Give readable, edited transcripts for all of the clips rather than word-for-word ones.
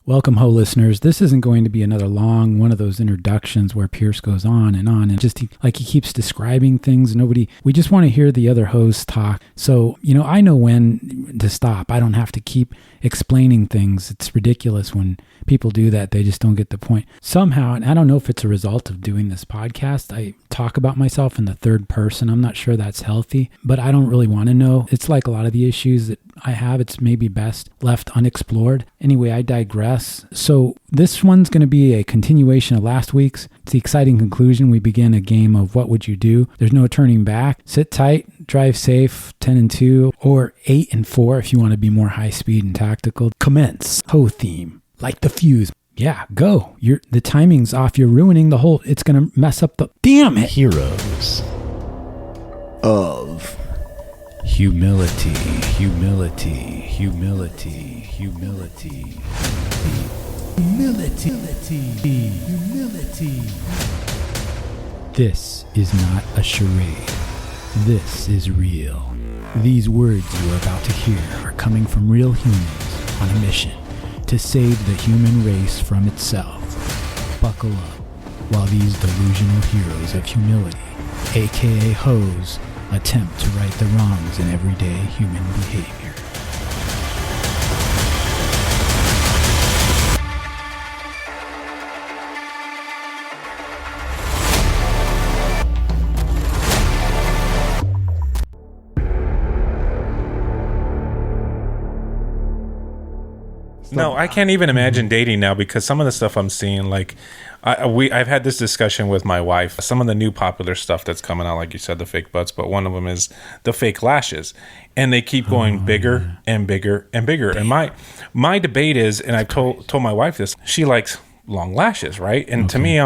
Welcome, Ho listeners. This isn't going to be another long one of those introductions where Pierce goes on and just he keeps describing things. We just want to hear the other hosts talk. So, I know when to stop. I don't have to keep explaining things. It's ridiculous when people do that. They just don't get the point. Somehow, and I don't know if it's a result of doing this podcast, I talk about myself in the third person. I'm not sure that's healthy, but I don't really want to know. It's like a lot of the issues that I have, it's maybe best left unexplored. Anyway, I digress. So this one's going to be a continuation of last week's. It's the exciting conclusion. We begin a game of what would you do? There's no turning back. Sit tight, drive safe, 10 and 2, or 8 and 4 if you want to be more high speed and tactical. Commence. Ho theme. Like the fuse. Yeah, go. The timing's off. You're ruining the whole... It's going to mess up the... Damn it! Heroes of humility, humility, humility, humility, humility, humility. This is not a charade. This is real. These words you are about to hear are coming from real humans on a mission to save the human race from itself. Buckle up while these delusional heroes of humility, aka HoHs, attempt to right the wrongs in everyday human behavior. No, I can't even imagine dating now because some of the stuff I'm seeing, like, I've had this discussion with my wife. Some of the new popular stuff that's coming out, like you said, the fake butts, but one of them is the fake lashes, and they keep going bigger and bigger and bigger. And my debate is, and I told my wife this, she likes long lashes, right? And to me,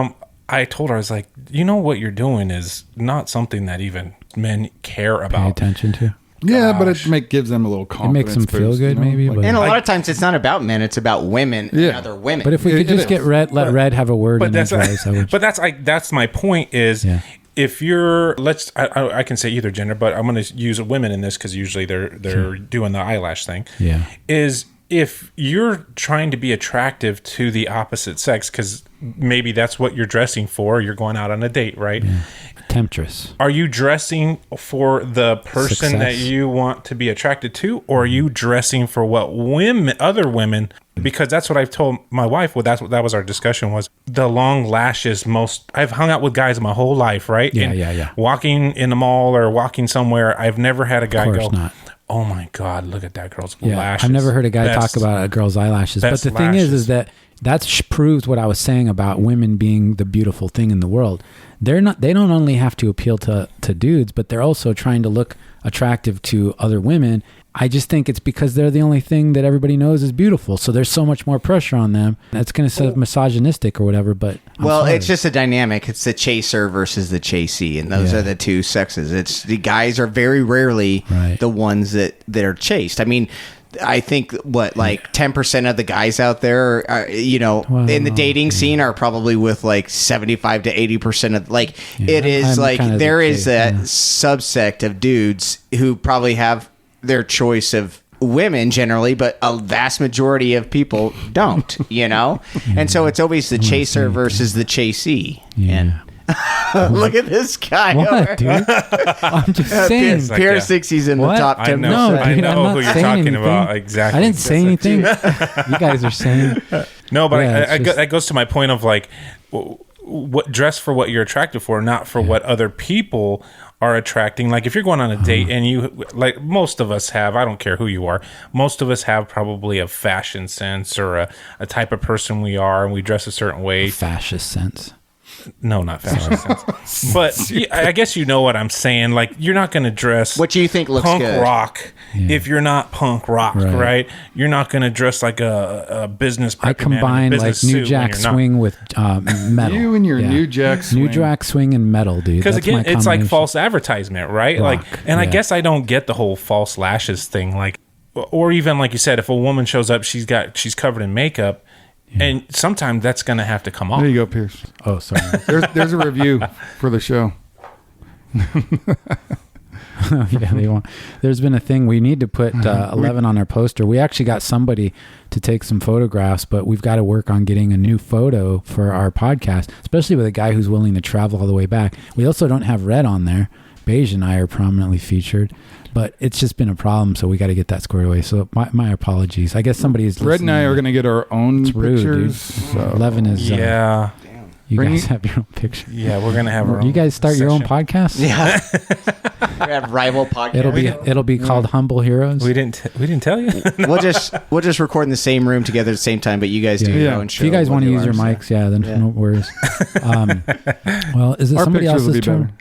I told her, I was like, what you're doing is not something that even men care about. Pay attention to. Yeah, but it gives them a little confidence. It makes them feel good, maybe. But and a lot of times it's not about men; it's about women and other women. But if we could just get Red, let Red have a word. But that's my point. Is if you're I can say either gender, but I'm going to use women in this because usually they're doing the eyelash thing. Yeah, is if you're trying to be attractive to the opposite sex because maybe that's what you're dressing for. You're going out on a date, right? Yeah. Temptress. Are you dressing for the person that you want to be attracted to, or are you dressing for what other women? Because that's what I've told my wife. Well, that was our discussion, was the long lashes. I've hung out with guys my whole life, right? Yeah. Walking in the mall or walking somewhere, I've never had a guy go, not. "Oh my God, look at that girl's lashes." I've never heard a guy talk about a girl's eyelashes. But the thing is that proves what I was saying about women being the beautiful thing in the world. They don't only have to appeal to dudes, but they're also trying to look attractive to other women. I just think it's because they're the only thing that everybody knows is beautiful. So there's so much more pressure on them. That's going to sound misogynistic or whatever, but it's just a dynamic. It's the chaser versus the chasee, and those are the two sexes. It's the guys are very rarely the ones that are chased. I mean, I think 10% of the guys out there are, in the dating scene are probably with like 75 to 80% of it is there is a subsect of dudes who probably have their choice of women generally, but a vast majority of people don't, and so it's always the chaser versus the chasee. And look at this guy. What, dude? I'm just saying. Pierce thinks he's in the top 10%. I know who you're talking about. Exactly. I didn't say anything. You guys are saying. No, but that goes to my point of what dress for what you're attracted for, not for what other people are attracting. Like if you're going on a date and you, like most of us have, I don't care who you are, most of us have probably a fashion sense or a type of person we are, and we dress a certain way. Fascist sense. No, not fashion sense. But I guess you know what I'm saying. Like, you're not going to dress what you think looks punk good. rock if you're not punk rock, right? You're not going to dress like a business. I combine like New Jack Swing with metal. You and your New Jack Swing. New Jack Swing and metal, dude. Because again, it's like false advertisement, right? Rock, I guess I don't get the whole false lashes thing. Like, or even like you said, if a woman shows up, she's covered in makeup. Yeah. And sometimes that's going to have to come off. There you go, Pierce. Oh, sorry. There's a review for the show. Yeah, they won't. There's been a thing. We need to put 11 on our poster. We actually got somebody to take some photographs, but we've got to work on getting a new photo for our podcast, especially with a guy who's willing to travel all the way back. We also don't have Red on there. Beige and I are prominently featured, but it's just been a problem, so we got to get that squared away. So my apologies. I guess somebody's Red and I are going to get our own pictures. Rude, so. 11 is... Yeah. You guys have your own picture. Yeah, we're gonna have our own. You guys start your own session. podcast? Yeah. We have rival podcasts. It'll be called Humble Heroes. We didn't tell you. we'll just record in the same room together at the same time, but you guys do your own show. If you guys We'll want to do use your ours. mics, then no worries. Well, is it Our somebody pictures will else's be turn?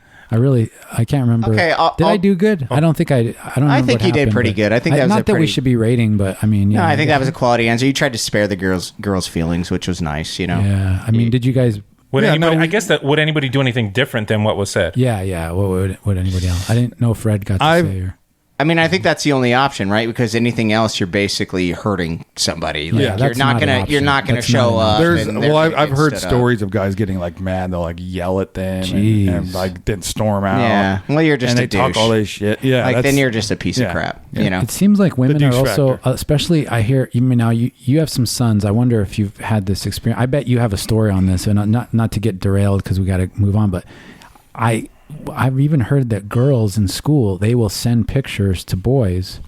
I can't remember. Okay, did I do good? I don't think I don't remember I think what you did happened, pretty but good. I think that was not a that we pretty- should be rating, but I mean, yeah. No, I think that was a quality answer. You tried to spare the girls' feelings, which was nice. Yeah, I mean, did you guys? Would Yeah, anybody? no, I guess that would anybody do anything different than what was said? Yeah. What would anybody else? I didn't know if Fred got to say. Or, I mean, I think that's the only option, right? Because anything else, you're basically hurting somebody. Like, Yeah, that's not an option. you're not gonna That's show not up. an and I've heard stood up. stories of guys getting like mad. They'll like yell at them Jeez. and like then storm out. Yeah. Well, you're just and a they talk douche. all this shit. Yeah, Like then that's- you're just a piece of yeah. crap. Yeah. You know. it seems like women are douche also, factor. especially I hear. Now you have some sons. I wonder if you've had this experience. I bet you have a story on this, and not to get derailed because we got to move on. But I've even heard that girls in school, they will send pictures to boys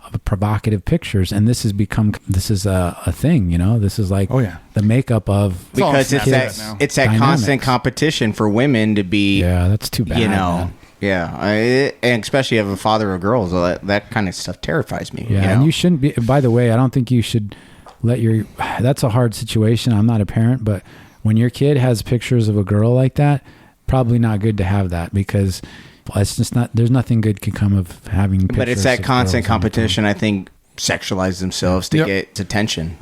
of provocative pictures, and this is a thing, this is like the makeup of Because all it's now. that Dynamics. constant competition for women to be. Yeah, that's too bad. Man. Yeah, and especially as a father of girls, that kind of stuff terrifies me. Yeah, and you shouldn't be. By the way, I don't think you should let that's a hard situation. I'm not a parent, but when your kid has pictures of a girl like that, probably not good to have that, because it's just not. There's nothing good can come of having pictures. But it's that of constant girls on the competition. I think sexualize themselves to get attention.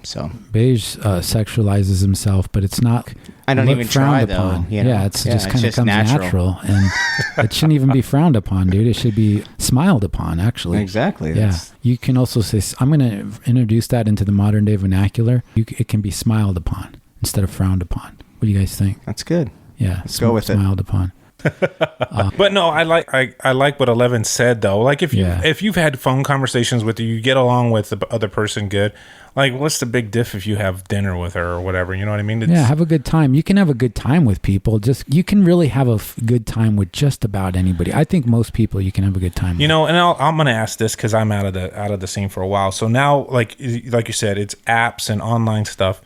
So Beige sexualizes himself, but it's not. I don't even try frowned though. upon. You know? Yeah, it's just kind of just comes natural, and it shouldn't even be frowned upon, dude. It should be smiled upon, actually. Exactly. Yeah, you can also say, I'm going to introduce that into the modern day vernacular. It can be smiled upon instead of frowned upon. What do you guys think? That's good. Yeah, Let's go with it. Smiled upon. But no, I like what 11 said though. Like if you've had phone conversations with you get along with the other person good. Like what's the big diff if you have dinner with her or whatever? You know what I mean? Have a good time. You can have a good time with people. You can really have a good time with just about anybody. I think most people you can have a good time with. And I'm going to ask this because I'm out of the scene for a while. So now, like you said, it's apps and online stuff.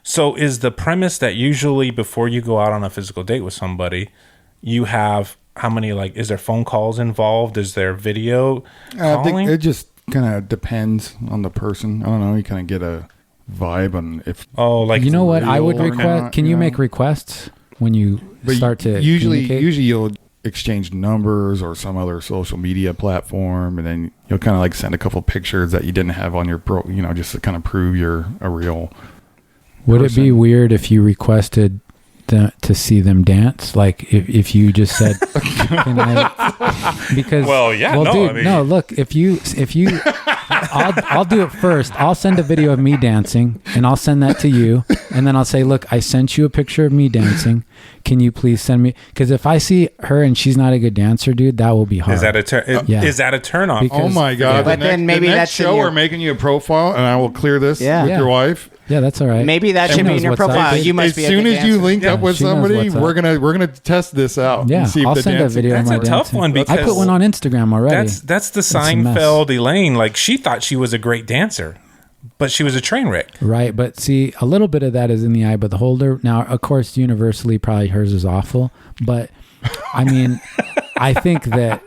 So is the premise that usually before you go out on a physical date with somebody, you have how many, like, is there phone calls involved? Is there video I think calling? it just kind of depends on the person. I don't know. You kind of get a vibe on if. Oh, like you know what I would real or request? not, can you know? make requests when you start to usually communicate? you'll exchange numbers or some other social media platform, and then you'll kind of like send a couple pictures that you didn't have on your just to kind of prove you're a real. Would it be weird if you requested to see them dance? Like if you just said, can I, because look, if you I'll do it first. I'll send a video of me dancing and I'll send that to you, and then I'll say, look, I sent you a picture of me dancing. Can you please send me? Because if I see her and she's not a good dancer, dude, that will be hard. Is that a turn off? Oh my god! But then maybe the that's next in show your- we're making you a profile, and I will clear this with your wife. Yeah, that's all right. Maybe that She should be knows in your what's up, profile. dude. You must As be a soon good as you dancer. link up with she knows somebody, what's up. we're gonna test this out. Yeah, and see if I'll the send a dancing- video. That's of a my tough dancing. one because I put one on Instagram already. That's the It's a mess. Seinfeld Elaine. Like she thought she was a great dancer, but she was a train wreck. Right, but see, a little bit of that is in the eye of the beholder. Now, of course, universally, probably hers is awful, but I mean, I think that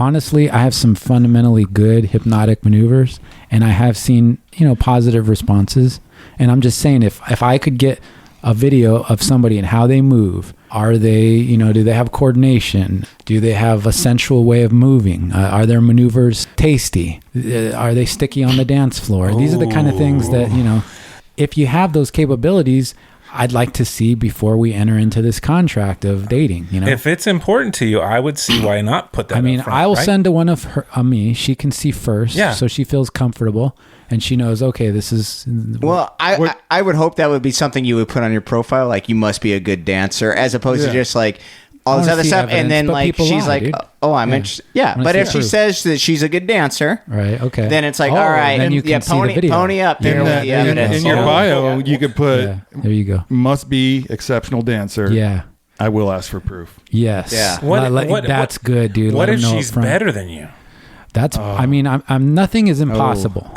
honestly, I have some fundamentally good hypnotic maneuvers, and I have seen positive responses. And I'm just saying, if I could get a video of somebody and how they move, are they, do they have coordination? Do they have a sensual way of moving? Are their maneuvers tasty? Are they sticky on the dance floor? These are the kind of things that, if you have those capabilities, I'd like to see before we enter into this contract of dating. If it's important to you, I would see why not put that. I mean, up front, I will right? send to one of her, me. She can see first, Yeah. so she feels comfortable and she knows. Okay, this is. Well, I would hope that would be something you would put on your profile, like you must be a good dancer, as opposed to just like all this wanna other see stuff, evidence, and then but like people she's lie, like, dude. "Oh, I'm Yeah. interested." Yeah, Wanna but see if she proof. says that she's a good dancer, Right. Okay. then it's like, Oh, all right, then you can see the video. pony up there In, with that, the in, evidence. in your Yeah. bio, you could put Yeah. There you go. must be exceptional dancer. Yeah. I will ask for proof. Yes. Yeah. That's good, dude. What Let if them know she's up front. better than you? That's. I mean, I'm. Nothing is impossible.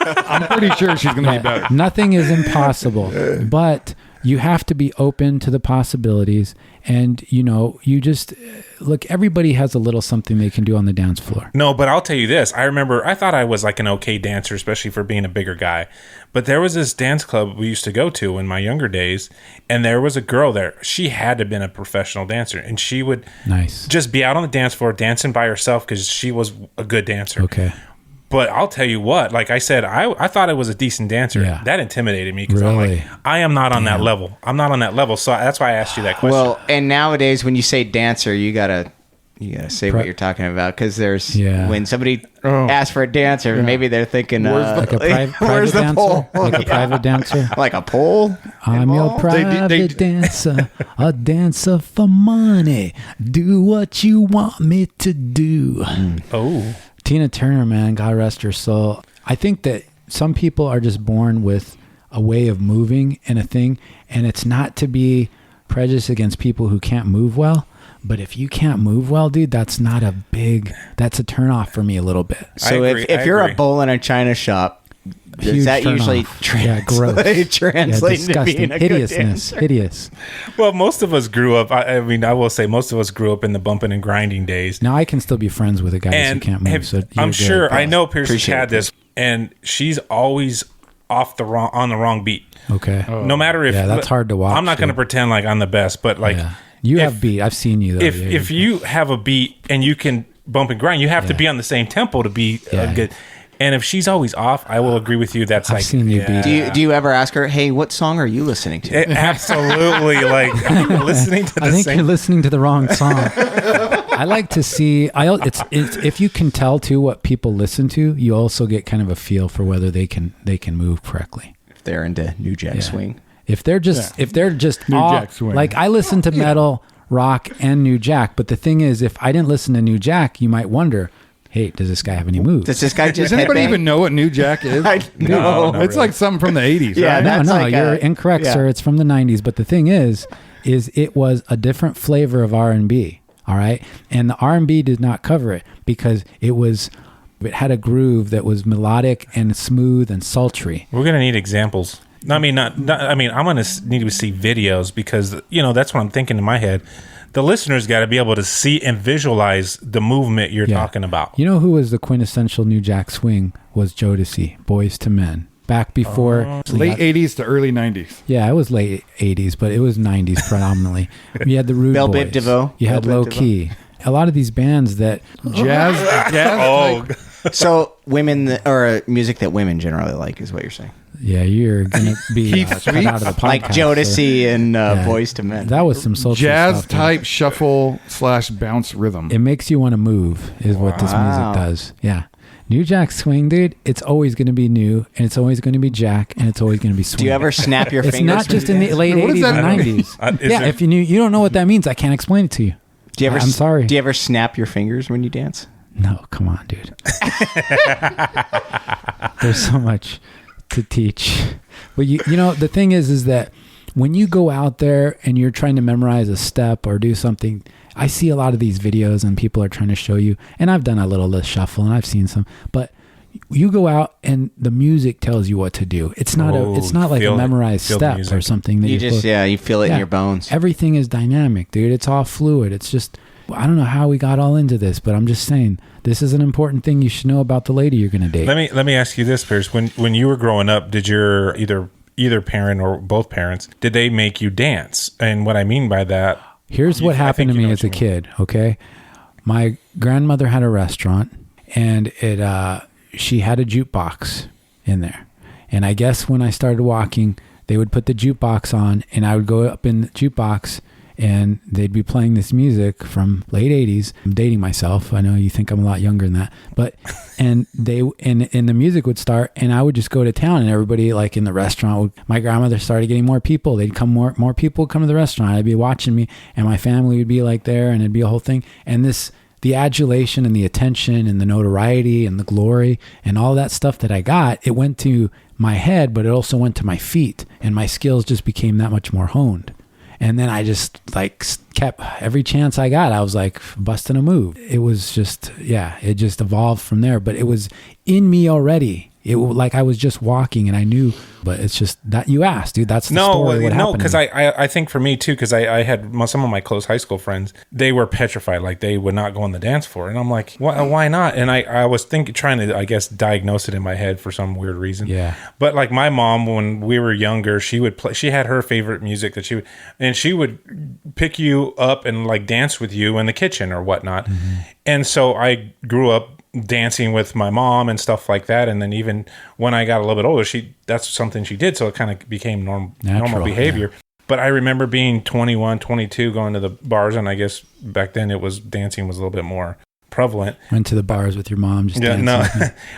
I'm pretty sure she's going to be better. Nothing is impossible, but you have to be open to the possibilities. And, you just look, everybody has a little something they can do on the dance floor. No, but I'll tell you this. I remember I thought I was like an okay dancer, especially for being a bigger guy. But there was this dance club we used to go to in my younger days, and there was a girl there. She had to have been a professional dancer, and she would just be out on the dance floor dancing by herself because she was a good dancer. Okay. But I'll tell you what, like I said, I thought I was a decent dancer. Yeah. That intimidated me because Really? I'm like, I am not on that level. I'm not on that level. So that's why I asked you that question. Well, and nowadays when you say dancer, you gotta say what you're talking about, because there's when somebody asks for a dancer, maybe they're thinking Like a private where's the dancer? pole? Like a private dancer? Like a pole? I'm your private dancer, a dancer for money. Do what you want me to do. Oh. Tina Turner, man, God rest her soul. I think that some people are just born with a way of moving and a thing, and it's not to be prejudiced against people who can't move well. But if you can't move well, dude, that's a turnoff for me a little bit. So if you're a bull in a china shop, does that usually translate to being a good dancer? Hideous. Well, most of us grew up. I mean, I will say most of us grew up in the bumping and grinding days. Now I can still be friends with a guy who can't move. I'm sure. I know Pierce's had this, and she's always on the wrong beat. Okay. No matter if that's hard to watch. I'm not going to pretend like I'm the best, but like you have beat. I've seen you though. If you have a beat and you can bump and grind, you have to be on the same tempo to be good. And if she's always off, I will agree with you. That's I've seen you beat. Do you ever ask her, "Hey, what song are you listening to?" Absolutely. Like listening to the I think same. you're listening to the wrong song. I like to see. It's if you can tell too what people listen to, you also get kind of a feel for whether they can move correctly. If they're into New Jack Swing. If they're just New Jack Swing. Like I listen to metal, rock, and New Jack, but the thing is, if I didn't listen to New Jack, you might wonder, hey, does this guy have any moves? Does this guy just Does anybody headbang? even know what New Jack is? No, It's like something from the 80s, Yeah, right? that's No, like you're incorrect, sir. It's from the 90s. But the thing is it was a different flavor of R&B, all right? And the R&B did not cover it because it had a groove that was melodic and smooth and sultry. We're gonna need examples. I mean, I'm gonna need to see videos because that's what I'm thinking in my head. The listeners got to be able to see and visualize the movement you're talking about. You know who was the quintessential New Jack Swing? Was Jodeci, Boys to Men. Back before... Late 80s to early 90s. Yeah, it was late 80s, but it was 90s predominantly. You had the Rude Bell Boys. Biv DeVoe. You had Low Key. A lot of these bands that... Jazz. Oh, So or music that women generally like is what you're saying. Yeah, you're going to be cut out of the podcast. Like Jodeci and Boys to Men. That was some social Jazz stuff. type shuffle / bounce rhythm. It makes you want to move is what this music does. Yeah. New Jack Swing, dude, it's always going to be new, and it's always going to be Jack, and it's always going to be swing. Do you ever snap your It's fingers? not just in the late What does 80s that and mean? 90s. If you don't know what that means, I can't explain it to you. Do you ever? I'm sorry. Do you ever snap your fingers when you dance? No, come on, dude. There's so much to teach. But the thing is that when you go out there and you're trying to memorize a step or do something, I see a lot of these videos and people are trying to show you, and I've done a little list shuffle and I've seen some, but you go out and the music tells you what to do. It's not like a memorized step or something that you feel it in your bones. Everything is dynamic, dude. It's all fluid. It's just, I don't know how we got all into this, but I'm just saying this is an important thing you should know about the lady you're going to date. Let me ask you this, Pierce. When you were growing up, did your either parent or both parents, did they make you dance? And what I mean by that, here's what happened to me as a kid. Okay, my grandmother had a restaurant, and she had a jukebox in there. And I guess when I started walking, they would put the jukebox on, and I would go up in the jukebox and they'd be playing this music from late 80s. I'm dating myself. I know you think I'm a lot younger than that, but and the music would start, and I would just go to town, and everybody like in the restaurant my grandmother started getting more people. They'd come, more people would come to the restaurant. I'd be watching me, and my family would be like there, and it'd be a whole thing. And the adulation and the attention and the notoriety and the glory and all that stuff that I got, it went to my head, but it also went to my feet, and my skills just became that much more honed. And then I just like kept every chance I got, I was like busting a move. It was just, it just evolved from there, but it was in me already. It like I was just walking and I knew, but it's just that you asked, dude. That's the story. No, because I think for me too, because I had some of my close high school friends, they were petrified, like they would not go on the dance floor, and I'm like, why not? And I was trying to, I guess, diagnose it in my head for some weird reason. Yeah. But like my mom, when we were younger, she would play. She had her favorite music that she would pick you up and like dance with you in the kitchen or whatnot. Mm-hmm. And so I grew up dancing with my mom and stuff like that, and then even when I got a little bit older, that's something she did, so it kind of became normal behavior. Yeah. But I remember being 21, 22, going to the bars, and I guess back then dancing was a little bit more prevalent. Went to the bars with your mom, just dancing. No.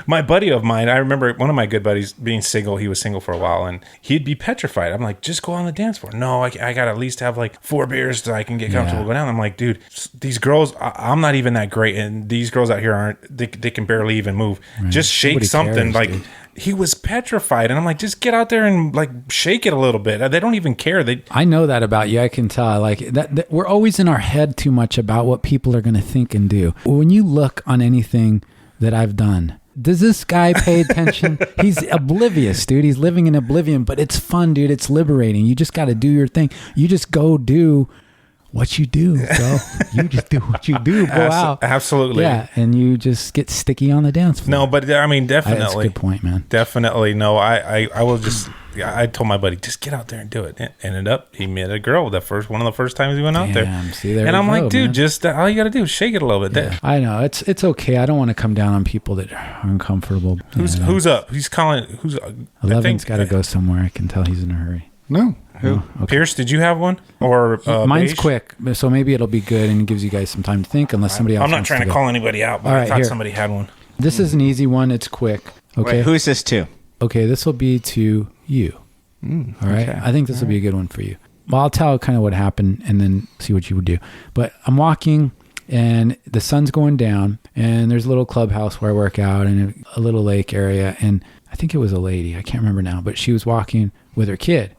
My buddy of mine, I remember one of my good buddies being single. He was single for a while, and he'd be petrified. I'm like, just go on the dance floor. No, I got to at least have like 4 beers so I can get comfortable go down. I'm like, dude, these girls, I'm not even that great, and these girls out here they can barely even move. Right. Just shake Nobody something. Cares, like dude. He was petrified, and I'm like, just get out there and like shake it a little bit. They don't even care. I know that about you. I can tell. Like that we're always in our head too much about what people are going to think and do. When you look on anything that I've done, does this guy pay attention? He's oblivious, dude. He's living in oblivion, but it's fun, dude. It's liberating. You just got to do your thing. You just go do what you do, bro. You just do what you do. Go out. Absolutely. Yeah, and you just get sticky on the dance floor. No, but I mean, definitely. That's a good point, man. Definitely. No, I will just... I told my buddy, just get out there and do it. Ended up, he met a girl one of the first times we went out there. See, there and I'm like, dude, man. Just all you got to do is shake it a little bit. Yeah. I know it's okay. I don't want to come down on people that are uncomfortable. Who's up? He's calling. 11's got to go somewhere. I can tell he's in a hurry. No. Who? Okay. Pierce, did you have one? Or mine's Beige? Quick, so maybe it'll be good and gives you guys some time to think. Unless somebody else. I'm not trying to call anybody out, but I thought somebody had one. This is an easy one. It's quick. Okay. Wait, who's this to? Okay, this will be to you. All right. Okay. I think this will be a good one for you. Well, I'll tell kind of what happened and then see what you would do. But I'm walking and the sun's going down, and there's a little clubhouse where I work out and a little lake area. And I think it was a lady. I can't remember now, but she was walking with her kid.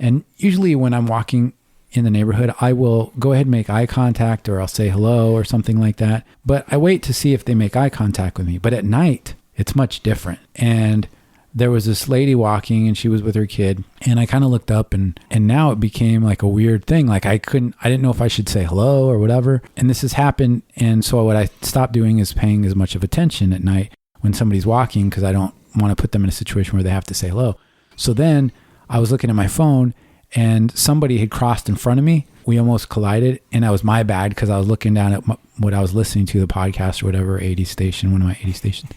And usually when I'm walking in the neighborhood, I will go ahead and make eye contact, or I'll say hello or something like that. But I wait to see if they make eye contact with me. But at night, it's much different. And there was this lady walking, and she was with her kid, and I kind of looked up, and now it became like a weird thing. Like I didn't know if I should say hello or whatever. And this has happened. And so what I stopped doing is paying as much of attention at night when somebody's walking, because I don't want to put them in a situation where they have to say hello. So then I was looking at my phone, and somebody had crossed in front of me. We almost collided, and that was my bad because I was looking down at what I was listening to, the podcast or whatever, 80 station, one of my 80 stations.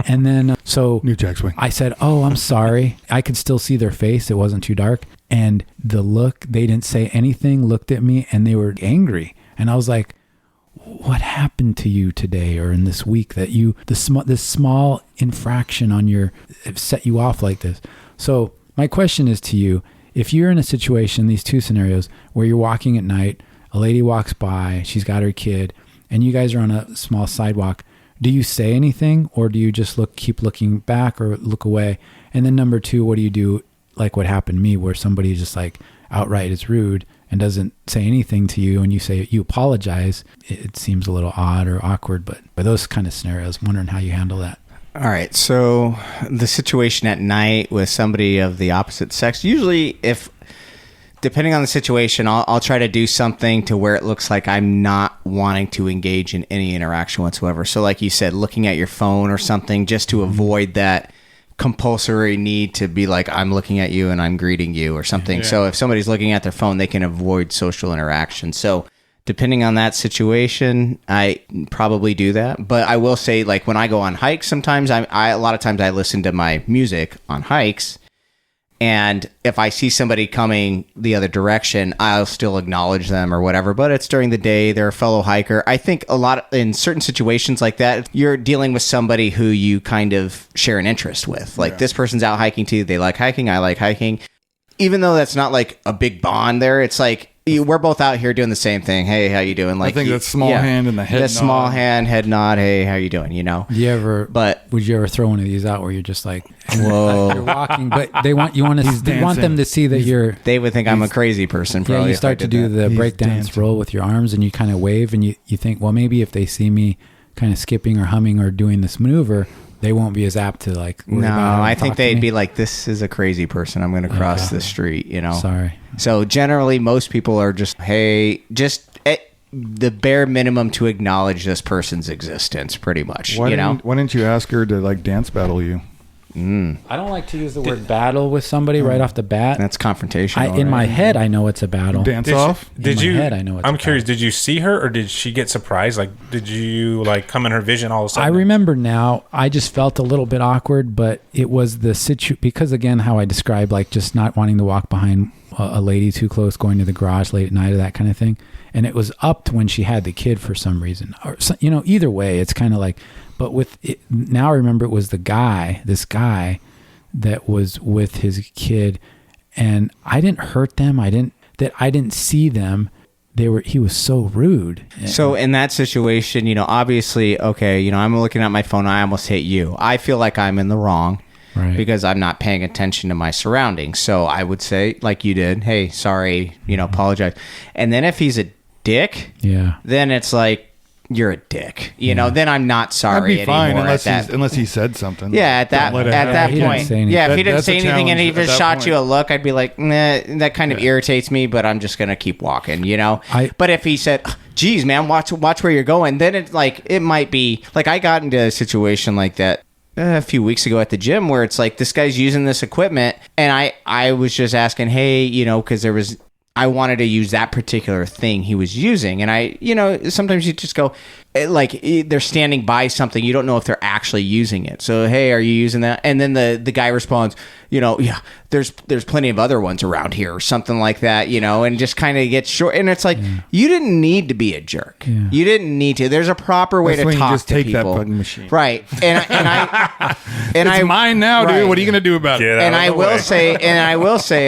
And then, so New Jack Swing. I said, oh, I'm sorry. I could still see their face. It wasn't too dark. And the look, they didn't say anything, looked at me, and they were angry. And I was like, what happened to you today or in this week that this small infraction on set you off like this? So my question is to you, if you're in a situation, these two scenarios, where you're walking at night, a lady walks by, she's got her kid, and you guys are on a small sidewalk, do you say anything, or do you just keep looking back or look away? And then number two, what do you do, like what happened to me, where somebody just like outright is rude and doesn't say anything to you, and you apologize? It seems a little odd or awkward, but by those kind of scenarios, I'm wondering how you handle that. All right, so the situation at night with somebody of the opposite sex, usually depending on the situation, I'll try to do something to where it looks like I'm not wanting to engage in any interaction whatsoever. So like you said, looking at your phone or something just to avoid that compulsory need to be like, I'm looking at you and I'm greeting you or something. Yeah. So if somebody's looking at their phone, they can avoid social interaction. So depending on that situation, I probably do that. But I will say, like when I go on hikes, sometimes a lot of times I listen to my music on hikes, And if I see somebody coming the other direction, I'll still acknowledge them or whatever. But it's during the day. They're a fellow hiker. I think in certain situations like that, you're dealing with somebody who you kind of share an interest with. Like this person's out hiking too. They like hiking. I like hiking. Even though that's not like a big bond there, it's like we're both out here doing the same thing. Hey, how you doing? Like I think that small hand and the head nod. The small hand, head nod. Hey, how you doing? You know. Would you ever throw one of these out where you're just like, whoa, you're walking, but they want them to see that you're. They would think I'm a crazy person. Probably. Yeah, you start to do the breakdance roll with your arms, and you kind of wave, and you think, well, maybe if they see me kind of skipping or humming or doing this maneuver, they won't be as apt to like. No, I think they'd be like, this is a crazy person. I'm going to cross the street, you know? Sorry. So generally, most people are just, hey, just the bare minimum to acknowledge this person's existence, pretty much. Why didn't you ask her to like dance battle you? I don't like to use the word battle with somebody right off the bat. That's confrontational. In my head, I know it's a battle. Dance off? Did you? Head, I know it's I'm curious. Did you see her, or did she get surprised? Like, did you like come in her vision all of a sudden? I remember now. I just felt a little bit awkward, but it was the because again, how I described, like just not wanting to walk behind a lady too close, going to the garage late at night, or that kind of thing. And it was up to when she had the kid for some reason, or either way, it's kind of like. But with it, now I remember it was this guy that was with his kid, and I didn't hurt them. I didn't see them. He was so rude. So in that situation, obviously, okay, I'm looking at my phone. I almost hit you. I feel like I'm in the wrong. Right. Because I'm not paying attention to my surroundings. So I would say, like you did, hey, sorry, apologize. And then if he's a dick, then it's like, you're a dick, then I'm not sorry anymore. Unless he said something. Yeah, at that point. Yeah, if he didn't say anything and he just shot you a look, I'd be like, nah, that kind of irritates me, but I'm just going to keep walking, But if he said, geez, man, watch where you're going, then it's like, it might be, like I got into a situation like that a few weeks ago at the gym where it's like, this guy's using this equipment, and I was just asking, hey, because I wanted to use that particular thing he was using. And sometimes you just go, like, they're standing by something. You don't know if they're actually using it. So, hey, are you using that? And then the guy responds, yeah, there's plenty of other ones around here or something like that, and just kind of gets short. And it's like, you didn't need to be a jerk. Yeah. You didn't need to. There's a proper way to talk just to take people. That fucking machine. Right. And it's mine now, right. Dude. What are you going to do about it? And I will say,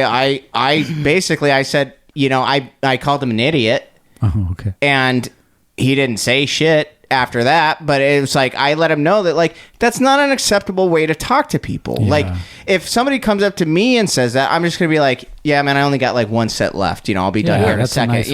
I said, I called him an idiot. Oh, okay. And he didn't say shit after that, but it was like, I let him know that, like, that's not an acceptable way to talk to people. Yeah. Like, if somebody comes up to me and says that, I'm just going to be like, yeah, man, I only got like one set left. I'll be done here in a second.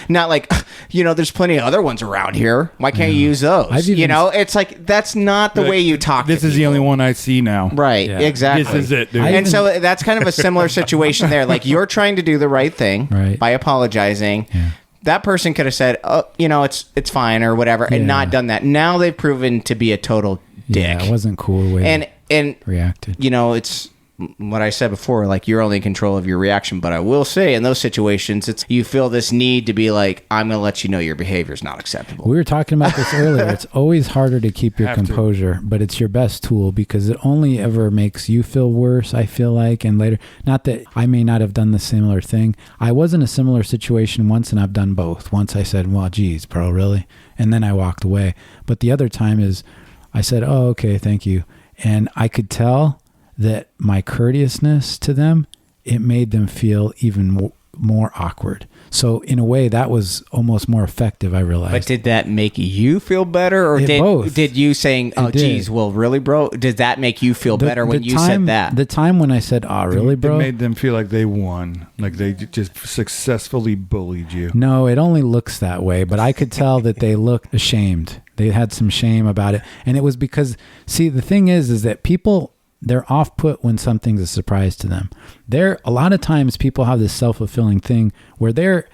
Not like, there's plenty of other ones around here. Why can't you use those? It's like, that's not the way you talk to people. This is the only one I see now. Right. Yeah. Exactly. This is it, dude. And so that's kind of a similar situation there. Like, you're trying to do the right thing by apologizing. Yeah. That person could have said, oh, it's fine or whatever, and not done that. Now they've proven to be a total dick. Yeah, it wasn't cool the way and reacted. It's what I said before, like, you're only in control of your reaction. But I will say, in those situations, it's you feel this need to be like, I'm going to let you know your behavior is not acceptable. We were talking about this earlier. It's always harder to keep your composure, but it's your best tool because it only ever makes you feel worse, I feel like, and later. Not that I may not have done the similar thing. I was in a similar situation once, and I've done both. Once I said, well, geez, bro, really? And then I walked away. But the other time is I said, oh, okay, thank you. And I could tell that my courteousness to them, it made them feel even more awkward. So in a way, that was almost more effective, I realized. But did that make you feel better? Or did you saying, oh, geez, well, really, bro? Did that make you feel better when you said that? The time when I said, oh, really, bro? It made them feel like they won. Like they just successfully bullied you. No, it only looks that way. But I could tell that they looked ashamed. They had some shame about it. And it was because, see, the thing is that people, they're off put when something's a surprise to them. A lot of times people have this self-fulfilling thing where they're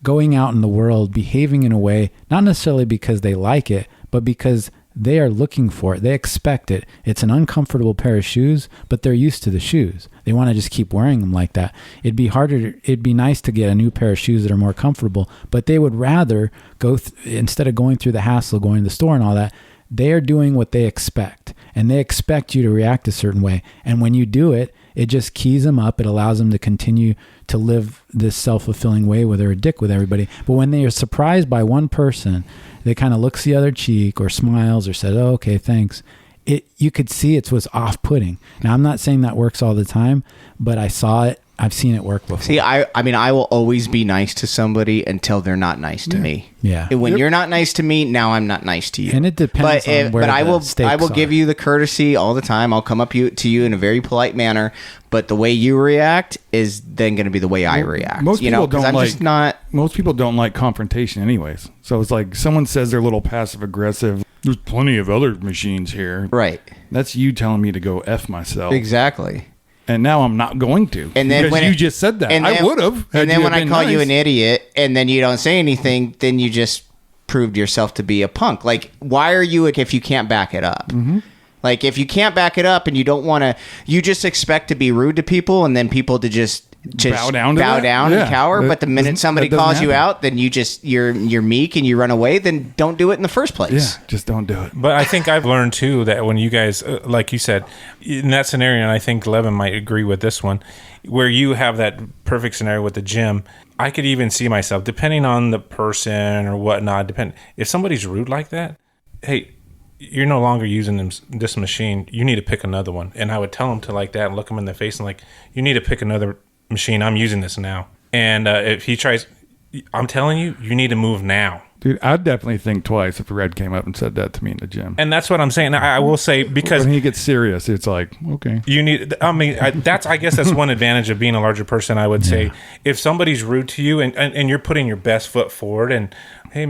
going out in the world behaving in a way, not necessarily because they like it, but because they are looking for it. They expect it. It's an uncomfortable pair of shoes, but they're used to the shoes. They want to just keep wearing them like that. It'd be nice to get a new pair of shoes that are more comfortable, but they would rather go, instead of going through the hassle, going to the store and all that, they are doing what they expect. And they expect you to react a certain way. And when you do it, It just keys them up. It allows them to continue to live this self-fulfilling way where they're a dick with everybody. But when they are surprised by one person, they kind of looks the other cheek or smiles or says, "Oh, okay, thanks." You could see it was off-putting. Now, I'm not saying that works all the time, but I saw it. I've seen it work before. See, I mean, I will always be nice to somebody until they're not nice to me. Yeah. And when you're not nice to me, now I'm not nice to you. And it depends on where I will stakes give you the courtesy all the time. I'll come up to you in a very polite manner, but the way you react is then going to be the way I react. Most people Most people don't like confrontation anyways. So it's like someone says they're a little passive aggressive. There's plenty of other machines here. Right. That's you telling me to go F myself. Exactly. And now I'm not going to. And then because you just said that. I would have. And then when I call you an idiot and then you don't say anything, then you just proved yourself to be a punk. Like, why are you if you can't back it up? Mm-hmm. Like, if you can't back it up and you don't want to, you just expect to be rude to people and then people to just bow down and cower. But the minute somebody calls you out, then you're meek and you run away. Then don't do it in the first place. Yeah, just don't do it. But I think I've learned too that when you guys, like you said, in that scenario, and I think Levin might agree with this one, where you have that perfect scenario with the gym. I could even see myself, depending on the person or whatnot. If somebody's rude like that, hey, you're no longer using this machine. You need to pick another one. And I would tell them to like that and look them in the face and like, you need to pick another machine. I'm using this now. And if he tries, I'm telling you, you need to move now. Dude, I'd definitely think twice if Red came up and said that to me in the gym. And that's what I'm saying. I will say, because when he gets serious, it's like, okay. You need, I guess that's one advantage of being a larger person, I would say. If somebody's rude to you and you're putting your best foot forward and, hey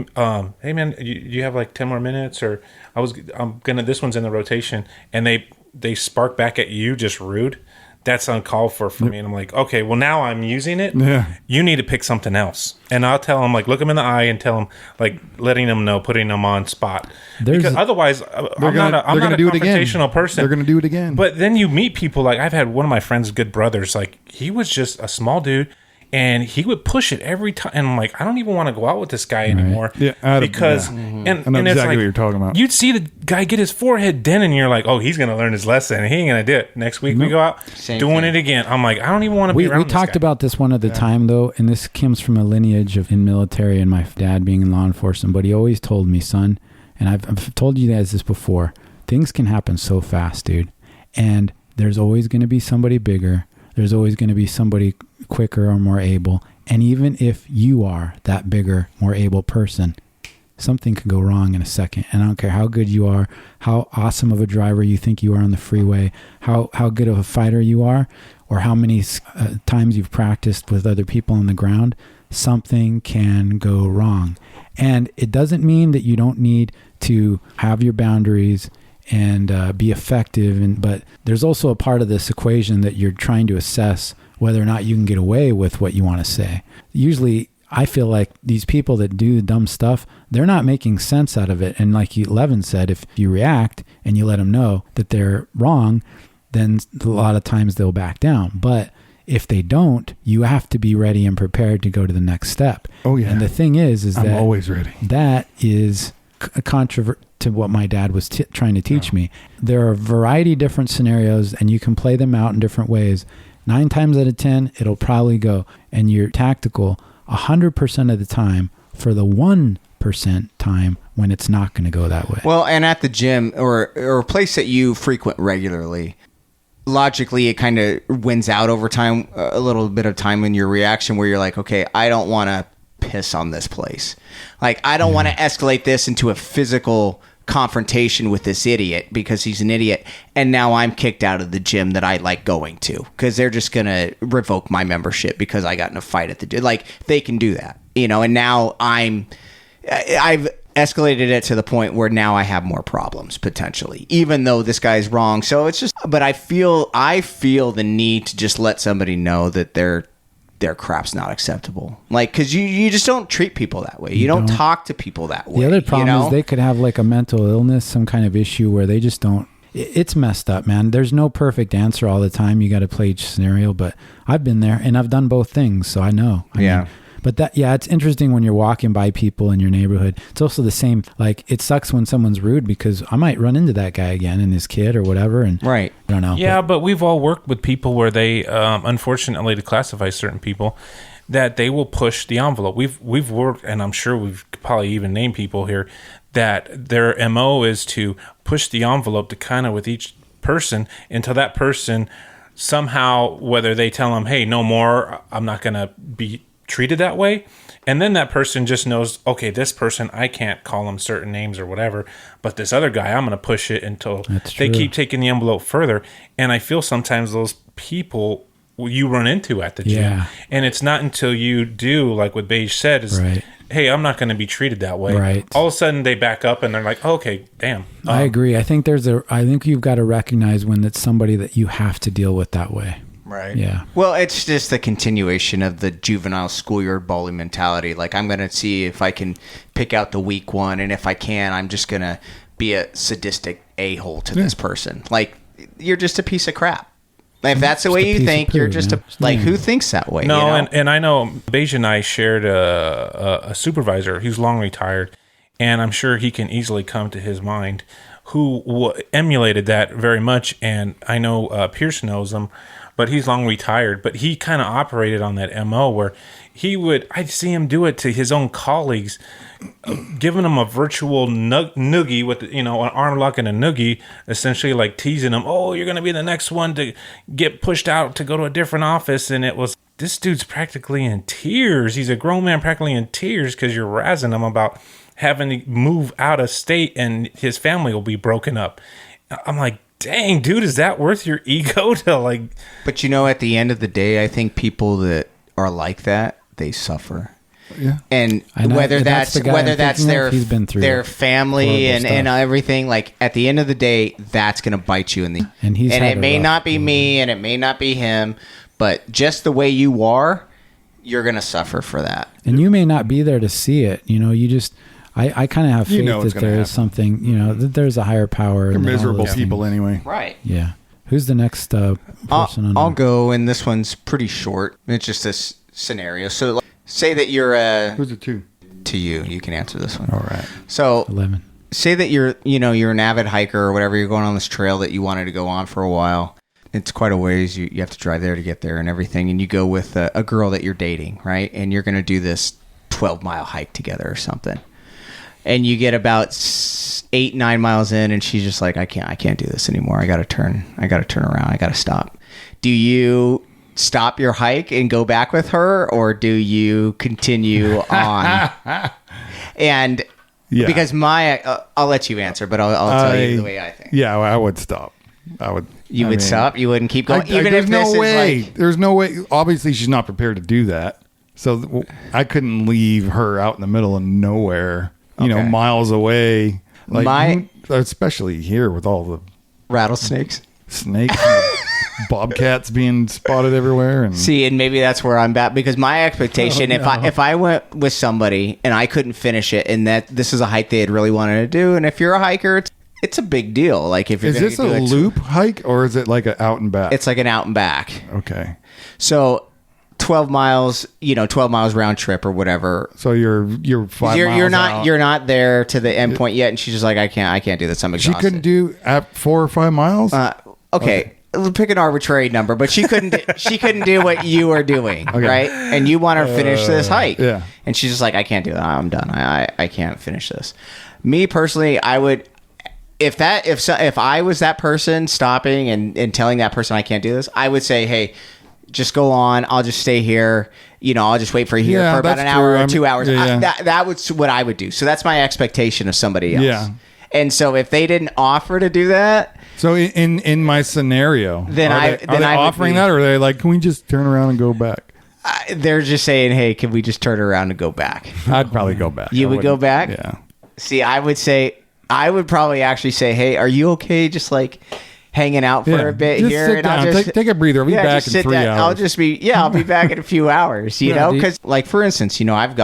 man, you have like 10 more minutes, or this one's in the rotation, and they spark back at you just rude. That's uncalled for me. And I'm like, okay, well, now I'm using it. Yeah. You need to pick something else. And I'll tell them, like, look them in the eye and tell them, like, letting them know, putting them on spot. Because otherwise, I'm not a confrontational person. They're going to do it again. But then you meet people, like, I've had one of my friend's good brothers, like, he was just a small dude. And he would push it every time. And I'm like, I don't even want to go out with this guy anymore. Yeah, because, and exactly it's like, what you're talking about. You'd see the guy get his forehead dent, and you're like, oh, he's going to learn his lesson. And he ain't going to do it. Next week we go out doing it again. I'm like, I don't even want to be around this guy. We talked about this one at the time, though, and this comes from a lineage in military and my dad being in law enforcement. But he always told me, son, and I've told you guys this before, things can happen so fast, dude. And there's always going to be somebody bigger. There's always going to be somebody quicker or more able. And even if you are that bigger, more able person, something could go wrong in a second. And I don't care how good you are, how awesome of a driver you think you are on the freeway, how good of a fighter you are, or how many times you've practiced with other people on the ground, something can go wrong. And it doesn't mean that you don't need to have your boundaries and be effective. But there's also a part of this equation that you're trying to assess whether or not you can get away with what you want to say. Usually, I feel like these people that do dumb stuff, they're not making sense out of it. And like Levin said, if you react and you let them know that they're wrong, then a lot of times they'll back down. But if they don't, you have to be ready and prepared to go to the next step. Oh, yeah. And the thing is I'm always ready. That is a controvert to what my dad was trying to teach me. There are a variety of different scenarios, and you can play them out in different ways. 9 times out of 10, it'll probably go. And you're tactical 100% of the time for the 1% time when it's not going to go that way. Well, and at the gym or a place that you frequent regularly, logically it kind of wins out over time, a little bit of time in your reaction where you're like, okay, I don't want to piss on this place. Like, I don't want to escalate this into a physical confrontation with this idiot because he's an idiot, and now I'm kicked out of the gym that I like going to because they're just gonna revoke my membership because I got in a fight at the gym. Like, they can do that, and now I've escalated it to the point where now I have more problems potentially, even though this guy's wrong. So it's just, but I feel the need to just let somebody know that their crap's not acceptable. Like, because you just don't treat people that way. You don't talk to people that way. The other problem is they could have like a mental illness, some kind of issue where they just don't. It's messed up, man. There's no perfect answer all the time. You got to play each scenario, but I've been there and I've done both things, so I know. I mean, But that, yeah, it's interesting when you're walking by people in your neighborhood. It's also the same. Like, it sucks when someone's rude because I might run into that guy again and his kid or whatever. And right. I don't know. Yeah, but we've all worked with people where they, unfortunately, to classify certain people, that they will push the envelope. We've worked, and I'm sure we've probably even named people here, that their MO is to push the envelope to kind of with each person until that person somehow, whether they tell them, hey, no more, I'm not going to be treated that way. And then that person just knows, okay, this person, I can't call them certain names or whatever, but this other guy, I'm going to push it until they keep taking the envelope further. And I feel sometimes those people you run into at the gym. Yeah. And it's not until you do, like what Beige said, is, hey, I'm not going to be treated that way. Right. All of a sudden they back up and they're like, oh, okay, damn. I agree. I think you've got to recognize when it's somebody that you have to deal with that way. Right. Yeah. Well, it's just the continuation of the juvenile schoolyard bully mentality. Like, I'm going to see if I can pick out the weak one, and if I can, I'm just going to be a sadistic a-hole to this person. Like, you're just a piece of crap. If that's the way you think, you're just who thinks that way? No, you know? and I know Beige and I shared a supervisor. He's long retired, and I'm sure he can easily come to his mind, who emulated that very much. And I know Pierce knows him, but he's long retired. But he kind of operated on that MO where I'd see him do it to his own colleagues, giving them a virtual noogie with, an arm lock and a noogie, essentially like teasing them. Oh, you're going to be the next one to get pushed out to go to a different office. And it was, this dude's practically in tears. He's a grown man practically in tears because you're razzing him about having to move out of state and his family will be broken up. I'm like, dang, dude, is that worth your ego to like? But at the end of the day, I think people that are like that, they suffer. Yeah. And whether that's their family and everything, like at the end of the day, that's going to bite you in the and it may not be me and it may not be him, but just the way you are, you're going to suffer for that. And you may not be there to see it. I kind of have faith that there is something, that there's a higher power. They're miserable people anyway. Right. Yeah. Who's the next person? I'll go, and this one's pretty short. It's just this scenario. So say that you're who's it to? To you. You can answer this one. All right. So 11. Say that you're an avid hiker or whatever. You're going on this trail that you wanted to go on for a while. It's quite a ways. You have to drive there to get there and everything. And you go with a girl that you're dating, right? And you're going to do this 12-mile hike together or something. And you get about 8-9 miles in, and she's just like, I can't do this anymore. I got to turn around. I got to stop. Do you stop your hike and go back with her, or do you continue on? And because I'll let you answer, but I'll tell you the way I think. Yeah, I would stop. You would stop? You wouldn't keep going? There's no way. Obviously, she's not prepared to do that. So I couldn't leave her out in the middle of nowhere. Miles away, especially here with all the rattlesnakes, snakes, and bobcats being spotted everywhere. And see, and maybe that's where I'm at, because my expectation, if I went with somebody and I couldn't finish it, and that this is a hike they had really wanted to do, and if you're a hiker, it's a big deal. Like if you're is this a loop hike or is it like an out and back? It's like an out and back. Okay, so 12 miles, 12 miles round trip or whatever. So you're 5 miles out. You're not there to the end point yet, and she's just like, I can't do this. I'm exhausted. She couldn't do at 4 or 5 miles. Okay. Pick an arbitrary number, but she couldn't. She couldn't do what you are doing, right? And you want her to finish this hike, and she's just like, I can't do it. I'm done. I can't finish this. Me personally, I would. If I was that person stopping and telling that person I can't do this, I would say, hey, just go on. I'll just stay here. I'll just wait for you here for about an hour or 2 hours. That was what I would do. So that's my expectation of somebody else. Yeah. And so if they didn't offer to do that, so in my scenario, then are they offering that, or are they like, can we just turn around and go back? They're just saying, hey, can we just turn around and go back? I'd probably go back. You would go back? Yeah. See, I would probably actually say, hey, are you okay? Just like hanging out for a bit just here, sit and down. I'll just take a breather. I'll be back in 3 hours. I'll be back in a few hours. Because like for instance, I've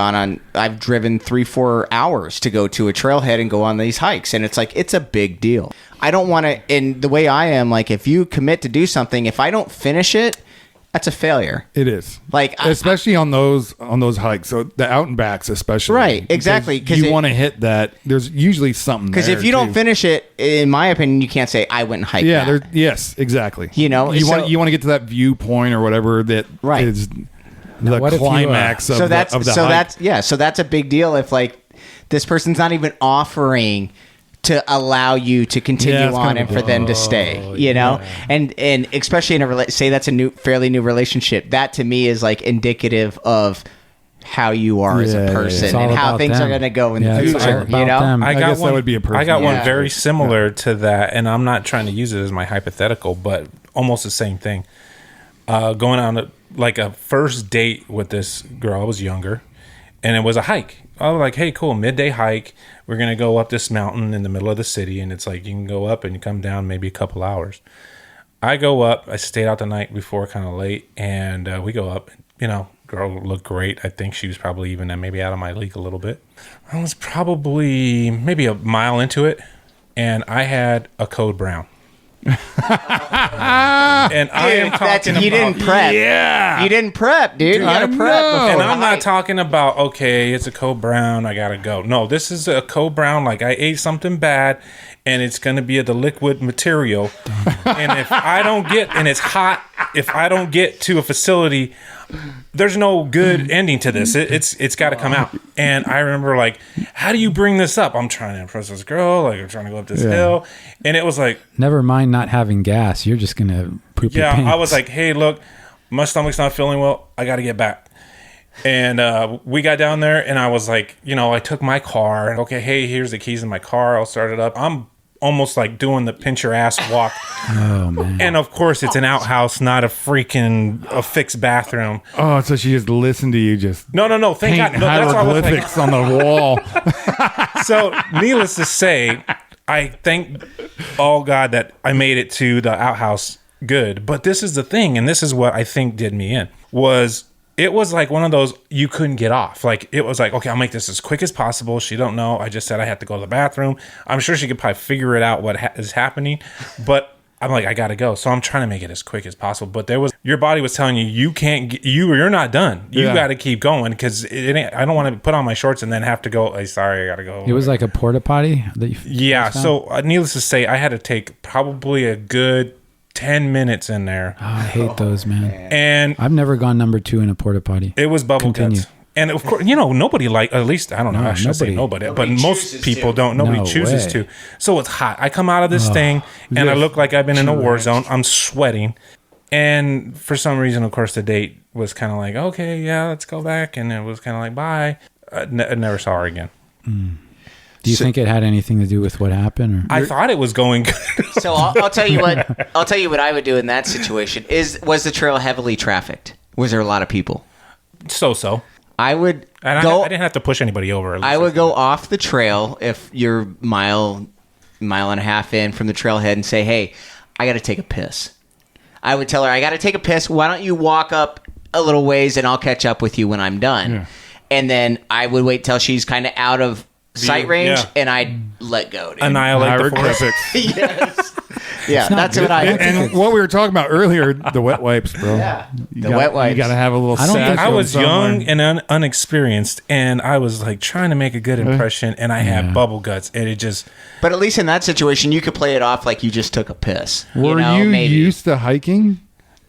driven 3-4 hours to go to a trailhead and go on these hikes, and it's like it's a big deal. I don't want to. And the way I am, like if you commit to do something, if I don't finish it, That's a failure. It is. Like especially on those hikes. So the out and backs especially. Right, exactly. Because you want to hit that. There's usually something there. Because if you don't finish it, in my opinion, you can't say I went and hiked that. Yes, exactly. You know, you want to get to that viewpoint or whatever that is the climax of the hike. So that's a big deal if like this person's not even offering to allow you to continue on and for them to stay, you know, and especially in say that's a fairly new relationship. That to me is like indicative of how you are as a person and how things are going to go in the future. You know, I guess that would be a person. I got one very similar to that, and I'm not trying to use it as my hypothetical, but almost the same thing. Going on like a first date with this girl. I was younger, and it was a hike. I was like, hey, cool, midday hike. We're going to go up this mountain in the middle of the city, and it's like you can go up and you come down maybe a couple hours. I go up. I stayed out the night before, kind of late, and we go up. You know, girl looked great. I think she was probably even maybe out of my league a little bit. I was probably maybe a mile into it, and I had a code brown. And I am talking about you didn't prep. Yeah, you didn't prep, dude. You gotta prep before. And I'm not talking about it's a code brown, I gotta go. No, this is a code brown. Like I ate something bad, and it's gonna be the liquid material. And if I don't get, and it's hot, if I don't get to a facility, there's no good ending to this. It's got to come out. And I remember like, how do you bring this up? I'm trying to impress this girl. Like I'm trying to go up this hill, and it was like, never mind not having gas. You're just gonna poop your pants. I was like, hey, look, my stomach's not feeling well. I got to get back. And we got down there, and I was like, I took my car. Okay, hey, here's the keys in my car. I'll start it up. I'm almost like doing the pinch your ass walk. Oh man! And of course, it's an outhouse, not a fixed bathroom. Oh, so she just listened to you just no. Thank God. No, hieroglyphics on the wall. So, needless to say, I thank God that I made it to the outhouse good. But this is the thing, and this is what I think did me in It was like one of those you couldn't get off. Like it was like, okay, I'll make this as quick as possible. She don't know. I just said I had to go to the bathroom. I'm sure she could probably figure it out what is happening, but I'm like, I gotta go. So I'm trying to make it as quick as possible. But your body was telling you, you're not done. You got to keep going because I don't want to put on my shorts and then have to go. Hey, sorry, I gotta go. It was like a porta potty that you. Yeah. So needless to say, I had to take probably a good 10 minutes in there. Oh, I hate those, man. And I've never gone number 2 in a porta potty. It was bubble guts. And of course, nobody at least, I don't know, I shouldn't say nobody, but most people don't. Nobody chooses to. So it's hot. I come out of this thing and I look like I've been in a war zone. I'm sweating. And for some reason, of course, the date was kind of like, okay, yeah, let's go back. And it was kind of like, bye. I never saw her again. Mm. Do you think it had anything to do with what happened? Or? I thought it was going good. So I'll tell you what. I'll tell you what I would do in that situation. Was the trail heavily trafficked? Was there a lot of people? So. I would I didn't have to push anybody over. I would go off the trail if you're mile and a half in from the trailhead and say, "Hey, I got to take a piss." I would tell her, "I got to take a piss. Why don't you walk up a little ways and I'll catch up with you when I'm done?" Yeah. And then I would wait till she's kind of out of sight range, and I'd let go. Dude. Annihilate the forest. Yes. Yeah, that's what I. And what we were talking about earlier, the wet wipes, bro. Yeah, wet wipes. You got to have a little. I was young and unexperienced, and I was like trying to make a good impression, and I had bubble guts, and it just. But at least in that situation, you could play it off like you just took a piss. Were you used to hiking?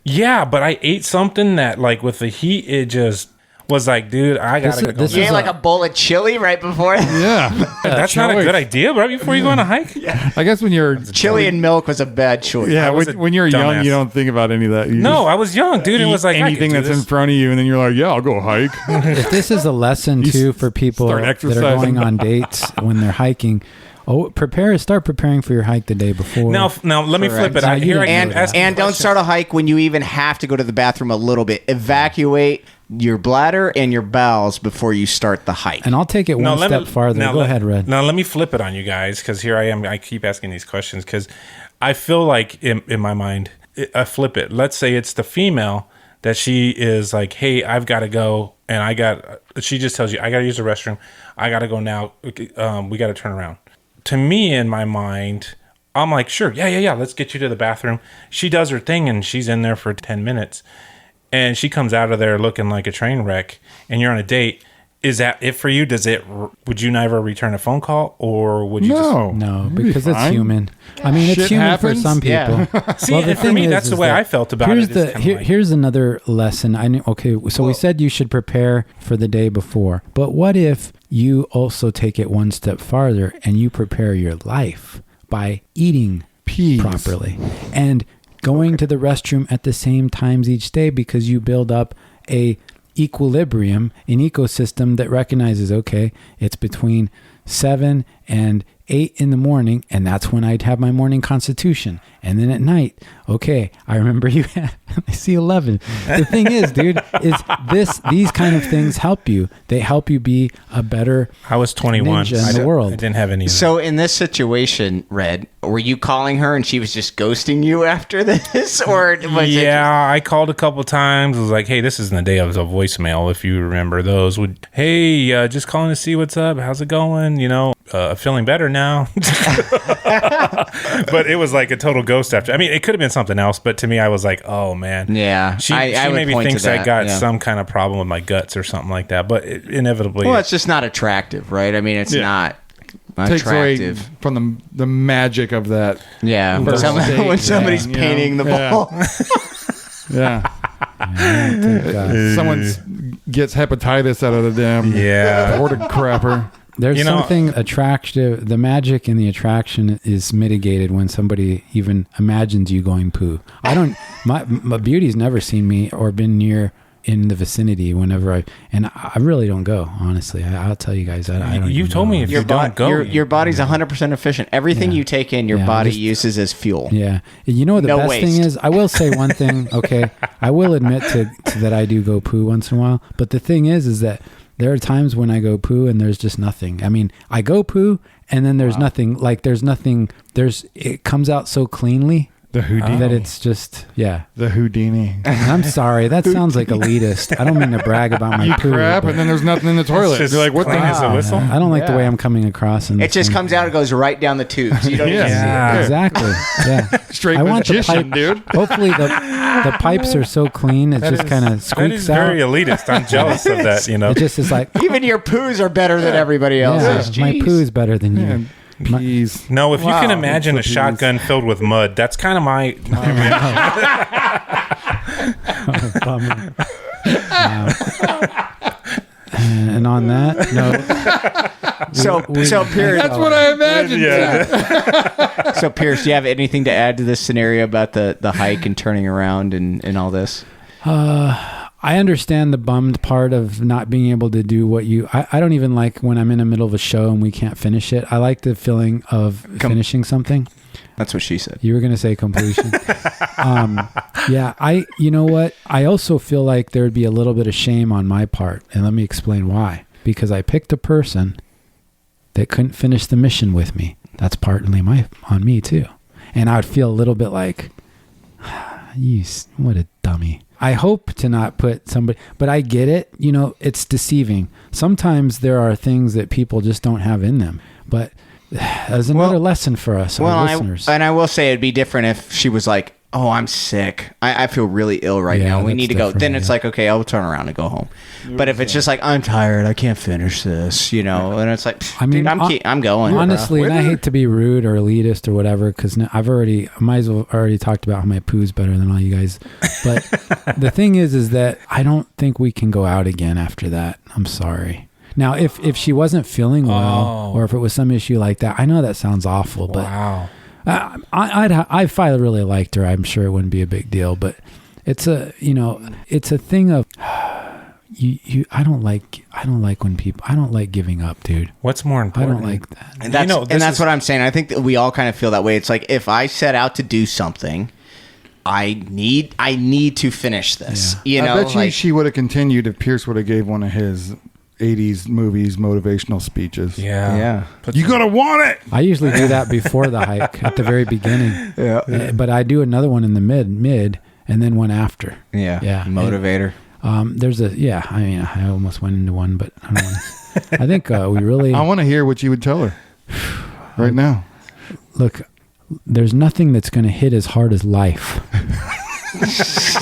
Yeah, but I ate something that, like, with the heat, it just was like, dude, I gotta go. You ate like a bowl of chili right before. Yeah, that's not a good idea. Right before you go on a hike. Yeah. I guess when you're chili and milk was a bad choice. Yeah, when you're young, you don't think about any of that. I was young, dude. It was like anything that's in front of you, and then you're like, yeah, I'll go hike. If this is a lesson too for people that are going on dates when they're hiking. Start preparing for your hike the day before. Now let me flip it. And don't start a hike when you even have to go to the bathroom a little bit. Evacuate your bladder and your bowels before you start the hike. And I'll take it one step farther. Go ahead, Red. Now let me flip it on you guys, because here I am. I keep asking these questions because I feel like in my mind, I flip it. Let's say it's the female that she is like, hey, I've got to go, and she just tells you, I got to use the restroom. I got to go now. We got to turn around. To me, in my mind, I'm like, sure, yeah, let's get you to the bathroom. She does her thing, and she's in there for 10 minutes. and she comes out of there looking like a train wreck, and you're on a date. Is that it for you? Would you never return a phone call, or would you? No, because it's human. I mean, it's Shit human happens. for some people. Yeah. See, and for me, that's the way I felt about it. Here's another lesson. We said you should prepare for the day before, but what if you also take it one step farther and you prepare your life by eating properly and going to the restroom at the same times each day, because you build up a equilibrium, an ecosystem that recognizes, okay, it's between 7 and 8 in the morning, and that's when I'd have my morning constitution. And then at night, okay, I remember you had, I see 11. The thing is, dude, these kind of things help you. They help you be a better I was 21 ninja in the world. I didn't have any of that. So in this situation, Red, were you calling her and she was just ghosting you after this? Or was I called a couple times. I was like, hey, this isn't the day of a voicemail, if you remember those. Hey, just calling to see what's up. How's it going? Feeling better now. But it was like a total ghost after. I mean, it could have been something else, but to me, I was like, oh, man. Yeah. She maybe thinks I got some kind of problem with my guts or something like that, but inevitably... Well, it's just not attractive, right? I mean, it's not attractive. Takes away from the magic of that. Yeah. When somebody's painting the ball. Yeah. Someone gets hepatitis out of the damn porta crapper. There's something attractive. The magic in the attraction is mitigated when somebody even imagines you going poo. My beauty's never seen me or been near in the vicinity whenever I really don't go, honestly. I'll tell you guys. I don't. You told me if you don't go. Your body's 100% efficient. Everything you take in, your body uses as fuel. Yeah. You know what the best thing is? I will say one thing, okay? I will admit to that I do go poo once in a while. But the thing is that there are times when I go poo and there's just nothing. I mean, I go poo and then there's nothing. Like there's nothing. It comes out so cleanly. The Houdini. That it's just, The Houdini. I'm sorry. That sounds like elitist. I don't mean to brag about my poo. Crap, and then there's nothing in the toilet. You're like, what the hell? Is a whistle? I don't like the way I'm coming across. It just comes out and goes right down the tubes. You don't even see it. Exactly. Yeah. Straight magician, dude. Hopefully the pipes are so clean, it just kind of squeaks out. That is very elitist. I'm jealous of that, It just is like... Even your poos are better than everybody else's. My poo is better than you. Man. Peas. No, if you can imagine a shotgun filled with mud, that's kind of my... Bummer. And on that, no. So Pierce, that's what I imagined. Yeah. So Pierce, do you have anything to add to this scenario about the hike and turning around and all this? I understand the bummed part of not being able to do what you... I don't even like when I'm in the middle of a show and we can't finish it. I like the feeling of finishing something. That's what she said. You were going to say completion. You know what? I also feel like there'd be a little bit of shame on my part. And let me explain why. Because I picked a person that couldn't finish the mission with me. That's partly on me too. And I would feel a little bit like, what a dummy. I hope to not put somebody, but I get it. It's deceiving. Sometimes there are things that people just don't have in them. But as another lesson for us, our listeners. And I will say it'd be different if she was like, oh, I'm sick. I feel really ill right now. We need to go. Then it's like, okay, I'll turn around and go home. But if it's just like, I'm tired, I can't finish this, and it's like, dude, I'm going. Honestly, and I hate to be rude or elitist or whatever, because I might as well already talked about how my poo's better than all you guys. But the thing is that I don't think we can go out again after that. I'm sorry. Now, if she wasn't feeling well, or if it was some issue like that, I know that sounds awful, but if I really liked her, I'm sure it wouldn't be a big deal. But it's a thing of I don't like giving up, dude. What's more important? I don't like that. And that's what I'm saying. I think that we all kind of feel that way. It's like, if I set out to do something, I need to finish this. Yeah. I bet you she would have continued if Pierce would have gave one of his 80s movies motivational speeches. Yeah. You gotta want it. I usually do that before the hike at the very beginning. Yeah. But I do another one in the mid, and then one after. Yeah. Motivator. I almost went into one, but I don't want to. I think we really... I want to hear what you would tell her right now. Look, there's nothing that's going to hit as hard as life.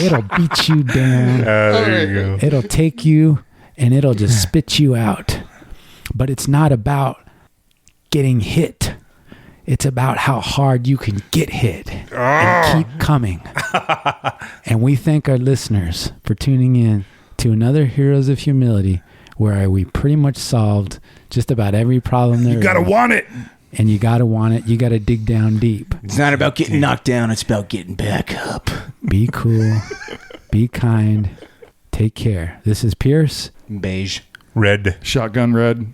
It'll beat you down. There you go. It'll take you and it'll just spit you out. But it's not about getting hit. It's about how hard you can get hit and keep coming. And we thank our listeners for tuning in to another Heroes of Humility, where we pretty much solved just about every problem there is. You gotta want it. And you gotta want it. You gotta dig down deep. It's not about getting knocked down. It's about getting back up. Be cool. Be kind. Take care. This is Pierce. Beige. Red. Shotgun red.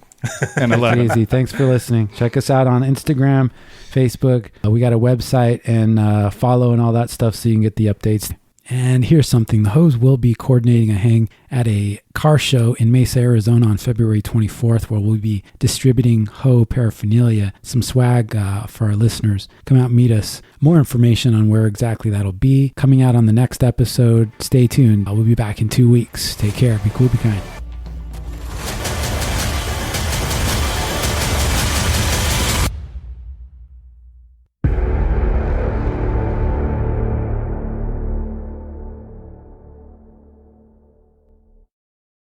And 11. Easy. Thanks for listening. Check us out on Instagram, Facebook. We got a website and follow and all that stuff so you can get the updates. And here's something. The HoHs will be coordinating a hang at a car show in Mesa, Arizona on February 24th, where we'll be distributing HO paraphernalia, some swag for our listeners. Come out and meet us. More information on where exactly that'll be coming out on the next episode. Stay tuned. We'll be back in 2 weeks. Take care. Be cool, be kind.